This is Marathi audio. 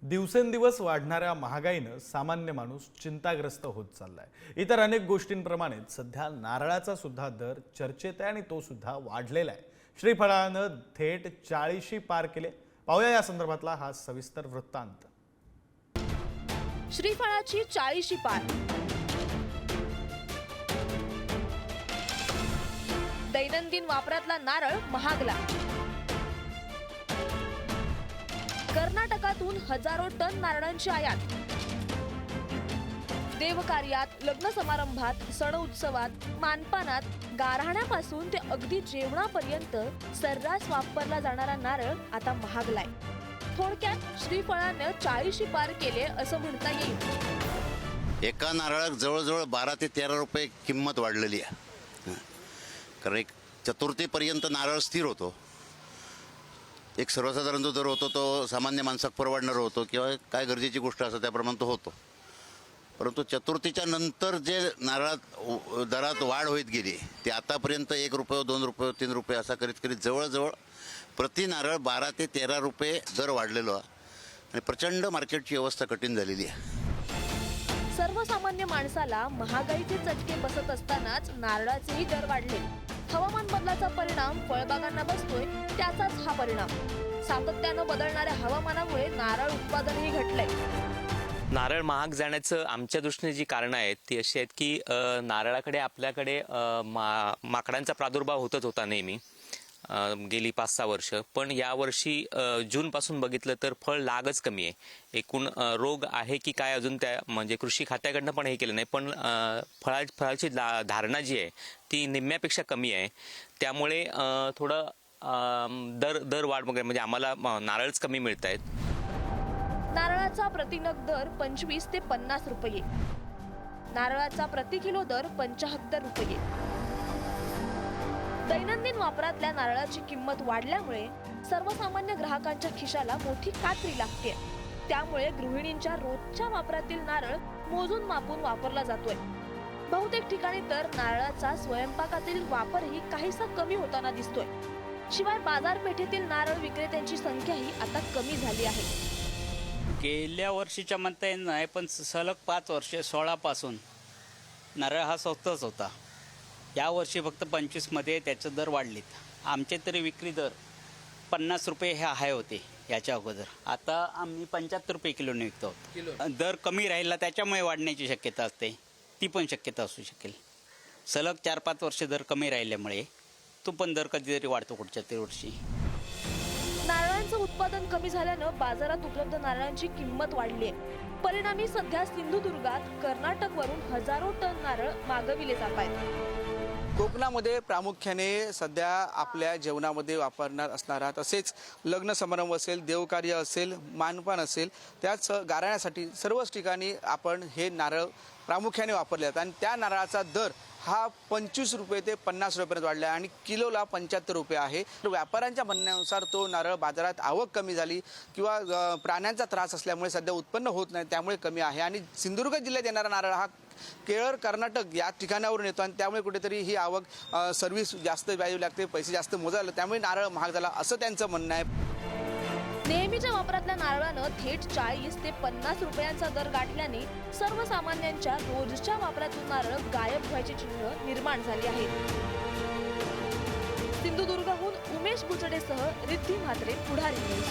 दिवसेंदिवस वाढणाऱ्या महागाईनं सामान्य माणूस चिंताग्रस्त होत चाललाय। इतर अनेक गोष्टींप्रमाणेच सध्या नारळाचा सुद्धा दर चर्चेत आहे आणि तो सुद्धा वाढलेला आहे। श्रीफळानं थेट 40 पार केले। पाहूया या संदर्भातला हा सविस्तर वृत्तांत। श्रीफळाची 40 पार। दैनंदिन वापरातला नारळ महागला। कर्नाटकातून हजारो टन नारळांची आयात। देवकार्यात, लग्न समारंभात, सण उत्सवात, मानपानात, गारहाण्यापासून ते अगदी जेवणापर्यंत सर्रास वापरला जाणारा नारळ आता महागलाय। थोडक्यात श्रीफळानं 40 पार केले असं म्हणता येईल। एका नारळात जवळजवळ 12 ते 13 रुपये किंमत वाढलेली आहे। कारण एक चतुर्थीपर्यंत नारळ स्थिर होतो। एक सर्वसाधारण जो दर होतो तो सामान्य माणसाक परवडणार होतो किंवा काय गरजेची गोष्ट असते त्याप्रमाणे तो होतो। परंतु चतुर्थीच्या नंतर जे नारळात दरात वाढ होत गेली ते आतापर्यंत 1 रुपये 2 रुपये 3 रुपये असा करीत करीत जवळजवळ प्रति नारळ 12 ते 13 रुपये दर वाढलेलो आहे आणि प्रचंड मार्केटची अवस्था कठीण झालेली आहे। सर्वसामान्य माणसाला महागाईचे चटके बसत असतानाच नारळाचेही दर वाढले। हवामान बदलाचा परिणाम फळबागांना बसतोय, त्याचाच हा परिणाम। सातत्यानं बदलणाऱ्या हवामानामुळे नारळ उत्पादनही घटलंय। नारळ महाग जाण्याचं आमच्या दृष्टीने जी कारणं आहेत ती अशी आहेत की नारळाकडे आपल्याकडे माकडांचा प्रादुर्भाव होतच होता नेहमी गेली 5-6 वर्ष। पण यावर्षी जूनपासून बघितलं तर फळ लागच कमी आहे। एकूण रोग आहे की काय अजून त्या म्हणजे कृषी खात्याकडनं पण हे केलं नाही, पण फळाची धारणा जी आहे ती निम्म्यापेक्षा कमी आहे। त्यामुळे थोडं दर वाढ वगैरे म्हणजे आम्हाला नारळच कमी मिळत आहेत। नारळाचा प्रतिनग दर 25 ते 50 रुपये, नारळाचा प्रति किलो दर 75 रुपये। दैनंदिन वापरातल्या नारळाची किंमत वाढल्यामुळे सर्वसामान्य ग्राहकांच्या खिशाला मोठी कात्री लागते। त्यामुळे गृहिणींच्या रोजच्या वापरातील नारळ मोजून मापून वापरला जातोय। बहुतेक ठिकाणी तर नारळाचा स्वयंपाकातील वापरही काहीसा कमी होताना दिसतोय। शिवाय बाजारपेठेतील नारळ विक्रेत्यांची संख्याही आता कमी झाली आहे। गेल्या वर्षीच्या म्हणता येत नाही, पण सलग 5 वर्षे 16 पासून नारळ हा स्वस्तच होता। या वर्षी फक्त 25 मध्ये त्याचे दर वाढलेत। आमचे तरी विक्री दर 50 रुपये हे हाय होते याच्या अगोदर। आता आम्ही 75 रुपये किलोने विकतो। दर कमी राहिला त्याच्यामुळे वाढण्याची शक्यता असते, ती पण शक्यता असू शकेल। सलग 4-5 वर्ष दर कमी राहिल्यामुळे तो पण दर कधीतरी वाढतो पुढच्या ते वर्षी। नारळांचं उत्पादन कमी झाल्यानं बाजारात उपलब्ध नारळांची किंमत वाढली आहे। परिणामी सध्या सिंधुदुर्गात कर्नाटकवरून हजारो टन नारळ मागविले जात आहेत। कोकणामध्ये प्रामुख्याने सध्या आपल्या जेवणामध्ये वापरणार असणारा, तसेच लग्न समारंभ असेल, देवकार्य असेल, मानपान असेल, त्याच गारण्यासाठी सर्वच ठिकाणी आपण हे नारळ प्रामुख्याने वापरले जातात। आणि त्या नारळाचा दर हा 25 रुपये ते 50 रुपयापर्यंत वाढला आणि किलोला 75 रुपये आहे। व्यापाऱ्यांच्या म्हणण्यानुसार तो नारळ बाजारात आवक कमी झाली किंवा प्राण्यांचा त्रास असल्यामुळे सध्या उत्पन्न होत नाही, त्यामुळे कमी आहे। आणि सिंधुदुर्ग जिल्ह्यात येणारा नारळ हा केरळ, कर्नाटक या ठिकाणावरून येतो आणि त्यामुळे कुठेतरी ही आवक सर्व्हिस जास्त द्यावी लागते, पैसे जास्त मोजायला, त्यामुळे नारळ महाग झाला असं त्यांचं म्हणणं आहे। नेहमीच्या वापरातल्या नारळानं थेट 40 ते 50 रुपयांचा दर गाठल्याने सर्वसामान्यांच्या रोजच्या वापरातून नारळ गायब व्हायचे चिन्ह निर्माण झाले आहे। सिंधुदुर्गहून उमेश बुचडेसह रिद्धी म्हात्रे, पुढारी न्यूज।